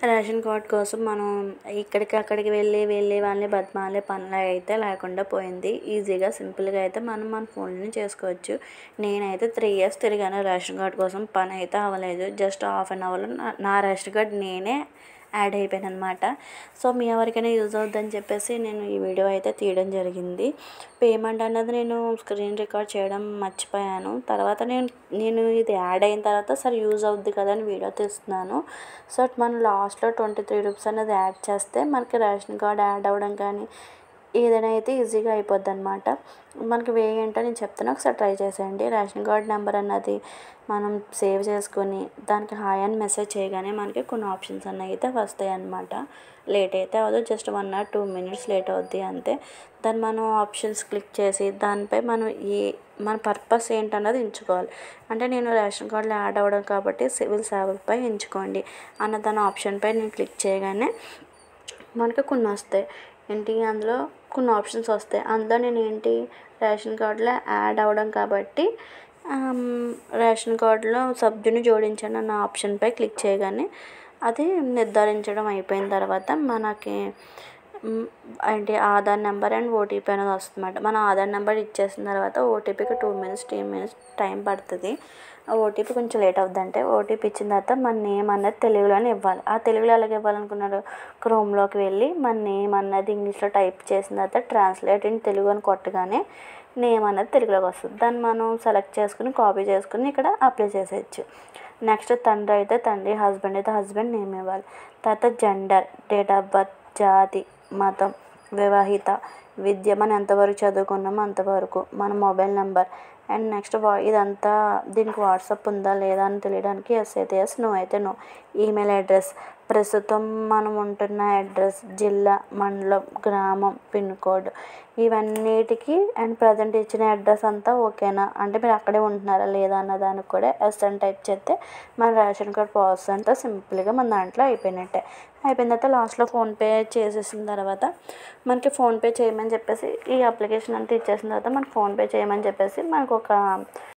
Ration card కోసం మనం ఇక్కడికి అక్కడికి వెళ్ళి వాళ్ళని బతిమాలే పనులు అయితే లేకుండా పోయింది. ఈజీగా సింపుల్గా అయితే మనం మన ఫోన్లోనే చేసుకోవచ్చు. నేనైతే 3 ఇయర్స్ తిరిగాను రేషన్ కార్డ్ కోసం, పని అయితే అవ్వలేదు. జస్ట్ హాఫ్ అన్ అవర్లో నా రేషన్ కార్డ్ నేనే యాడ్ అయిపోయాను అనమాట. సో మీ ఎవరికైనా యూజ్ అవుద్దని చెప్పేసి నేను ఈ వీడియో అయితే తీయడం జరిగింది. పేమెంట్ అన్నది నేను స్క్రీన్ రికార్డ్ చేయడం మర్చిపోయాను. తర్వాత నేను ఇది యాడ్ అయిన తర్వాత సరే యూజ్ అవుద్ది కదా అని వీడియో తీస్తున్నాను. సో మనం లాస్ట్లో 23 రూపీస్ అనేది యాడ్ చేస్తే మనకి రేషన్ కార్డ్ యాడ్ అవ్వడం కానీ ఏదైనా అయితే ఈజీగా అయిపోద్ది అనమాట. మనకి వే ఏంటో నేను చెప్తాను, ఒకసారి ట్రై చేసేయండి. రేషన్ కార్డ్ నెంబర్ అన్నది మనం సేవ్ చేసుకొని దానికి హాయ్ అని మెసేజ్ చేయగానే మనకి కొన్ని ఆప్షన్స్ అన్నవి అయితే వస్తాయి అన్నమాట. లేట్ అయితే అవ్వదు, జస్ట్ 1 or 2 minutes లేట్ అవుద్ది అంతే. దాన్ని మనం ఆప్షన్స్ క్లిక్ చేసి దానిపై మనం మన పర్పస్ ఏంటన్నది ఎంచుకోవాలి. అంటే నేను రేషన్ కార్డులో యాడ్ అవ్వడం కాబట్టి సివిల్ సేవలపై ఎంచుకోండి అన్న దాని ఆప్షన్పై నేను క్లిక్ చేయగానే మనకి కొన్ని వస్తాయి. అందులో కొన్ని ఆప్షన్స్ వస్తాయి. అందులో నేను రేషన్ కార్డులో యాడ్ అవ్వడం కాబట్టి రేషన్ కార్డులో సభ్యుని జోడించండి అన్న ఆప్షన్పై క్లిక్ చేయగానే అది నిర్ధారించడం అయిపోయిన తర్వాత మనకి ఆధార్ నెంబర్ అండ్ ఓటీపీ అనేది వస్తుందన్నమాట. మన ఆధార్ నెంబర్ ఇచ్చేసిన తర్వాత ఓటీపీకి 2 minutes 3 minutes టైం పడుతుంది. ఆ ఓటీపీ కొంచెం లేట్ అవుద్దంటే ఓటీపీ ఇచ్చిన తర్వాత మన నేమ్ అన్నది తెలుగులోనే ఇవ్వాలి. ఆ తెలుగులో ఎలాగ ఇవ్వాలనుకున్నారు, క్రోమ్లోకి వెళ్ళి మన నేమ్ అన్నది ఇంగ్లీష్లో టైప్ చేసిన తర్వాత ట్రాన్స్లేట్ ఇన్ తెలుగు అని కొట్టగానే నేమ్ అన్నది తెలుగులోకి వస్తుంది. దాన్ని మనం సెలెక్ట్ చేసుకుని కాపీ చేసుకుని ఇక్కడ అప్లై చేసేయచ్చు. నెక్స్ట్ తండ్రి అయితే తండ్రి, హస్బెండ్ అయితే హస్బెండ్ నేమ్ ఇవ్వాలి. తర్వాత జెండర్, డేట్ ఆఫ్ బర్త్, జాతి, మతం, వివాహిత, విద్య మనం ఎంతవరకు చదువుకున్నామో అంతవరకు, మన మొబైల్ నెంబర్ అండ్ నెక్స్ట్ ఇదంతా దీనికి వాట్సాప్ ఉందా లేదా అని తెలియడానికి ఎస్ అయితే ఎస్, నో అయితే నో. ఈమెయిల్ అడ్రస్, ప్రస్తుతం మనం ఉంటున్న అడ్రస్, జిల్లా, మండలం, గ్రామం, పిన్ కోడ్ ఇవన్నిటికీ అండ్ ప్రజెంట్ ఇచ్చిన అడ్రస్ అంతా ఓకేనా, అంటే మీరు అక్కడే ఉంటున్నారా లేదా అన్న దానికి కూడా ఎస్ అని టైప్ చేస్తే మన రేషన్ కార్డ్ ప్రాసెస్ అంతా సింపుల్గా మన దాంట్లో అయిపోయినట్టే. అయిపోయిన తర్వాత లాస్ట్లో ఫోన్పే చేసేసిన తర్వాత మనకి ఫోన్పే చేయమని చెప్పేసి ఈ అప్లికేషన్ అంతా ఇచ్చేసిన తర్వాత మనకి ఫోన్పే చేయమని చెప్పేసి మనకు ఒక